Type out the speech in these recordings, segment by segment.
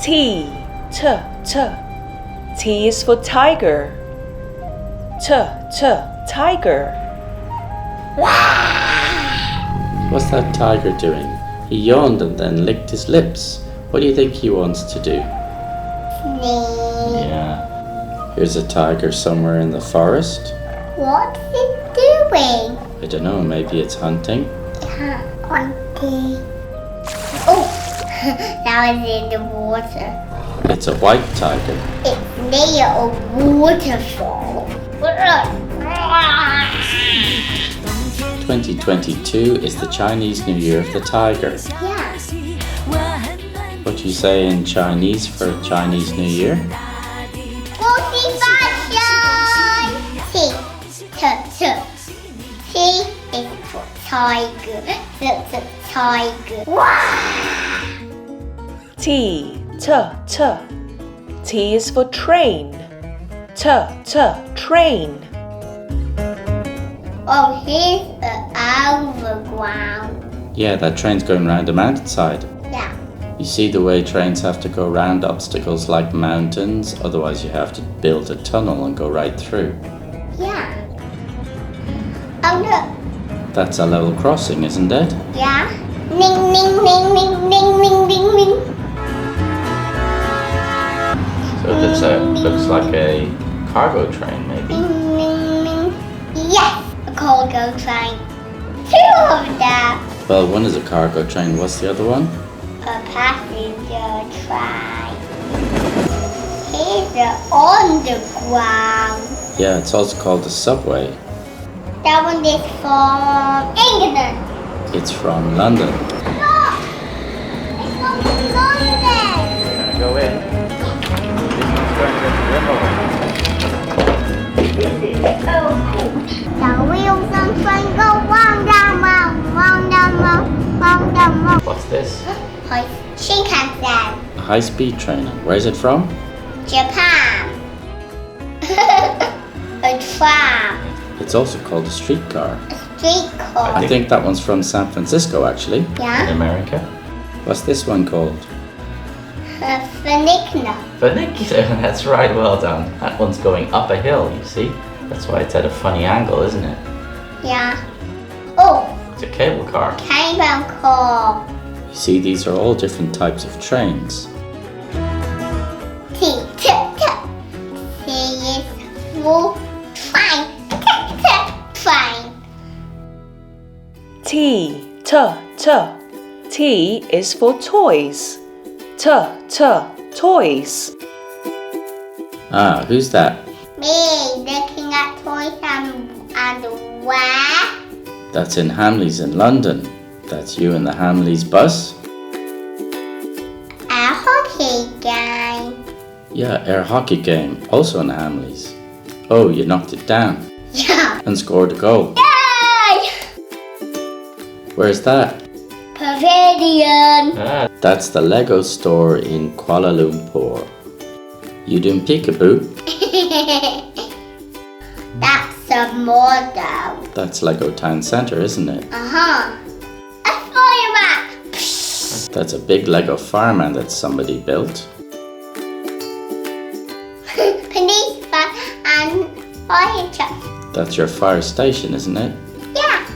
T, t. T is for tiger. T, tiger. What's that tiger doing? He yawned and then licked his lips. What do you think he wants to do? Sleep. Yeah. Here's a tiger somewhere in the forest. What's it doing? I don't know, maybe it's hunting. Hunting. Oh, that was in the water. It's a white tiger. It's near a waterfall. 2022 is the Chinese New Year of the Tiger. Yeah. What do you say in Chinese for Chinese New Year? T is for tiger. Tiger. T, t. T is for train. T, train. Oh, here's the overground. Yeah, that train's going round a mountainside. Yeah. You see the way trains have to go round obstacles like mountains, otherwise you have to build a tunnel and go right through. Yeah. Oh, look. That's a level crossing, isn't it? Yeah. Ning, ning, ning, ning, ning, ning, ning, ning. So this looks like a cargo train, maybe. Ning, ning, ning. Yes, a cargo train. Two of them. Well, one is a cargo train. What's the other one? A passenger train. Here's the underground. Yeah, it's also called a subway. That one is from England. It's from London. Look! It's from London. We're gonna go in. This one's going to The wheels on train go round and round, round and round, round and round. What's this? Shinkansen, A high-speed train. Where's it from? Japan. A tram, It's also called a streetcar. a streetcar. I think that one's from San Francisco, actually. In Yeah, America. What's this one called? a funicular. Funicular. That's right, well done. That one's going up a hill, you see? That's why it's at a funny angle, isn't it? Yeah. Oh, It's a cable car. cable car. You see, these are all different types of trains. T, t, t. T is for train. T, t, train. T, t. T is for toys. T, toys. Ah, who's that? Me looking at toys and where? That's in Hamleys in London. That's you in the Hamleys bus? A hockey game. Yeah, air hockey game, also in Hamleys. Oh, you knocked it down Yeah. and scored a goal. Yay! Where's that? Pavilion. That's the Lego store in Kuala Lumpur. You doing peekaboo? That's a model. That's Lego Town Centre, isn't it? Uh-huh. A fireman. That's a big Lego fireman that somebody built. Policeman and fire truck. That's your fire station, isn't it? Yeah.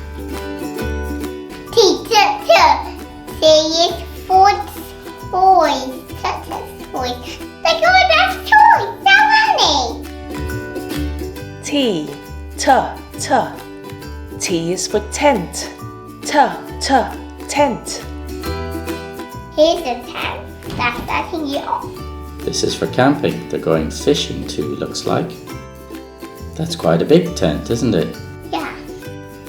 T, t, t. T is for toys. T, t, toys. Look at that toys. So many. T, t. T is for tent. T, tent. Here's a tent. That's starting you off. This is for camping. They're going fishing too, looks like. That's quite a big tent, isn't it? Yeah.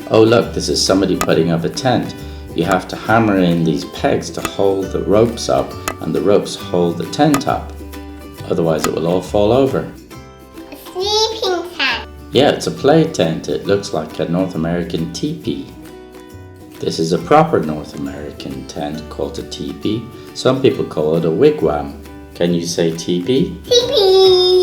Oh look, this is somebody putting up a tent. You have to hammer in these pegs to hold the ropes up, and the ropes hold the tent up. Otherwise it will all fall over. A sleeping tent. Yeah, it's a play tent. It looks like a North American teepee. This is a proper North American tent called a teepee. Some people call it a wigwam. Can you say teepee? Teepee.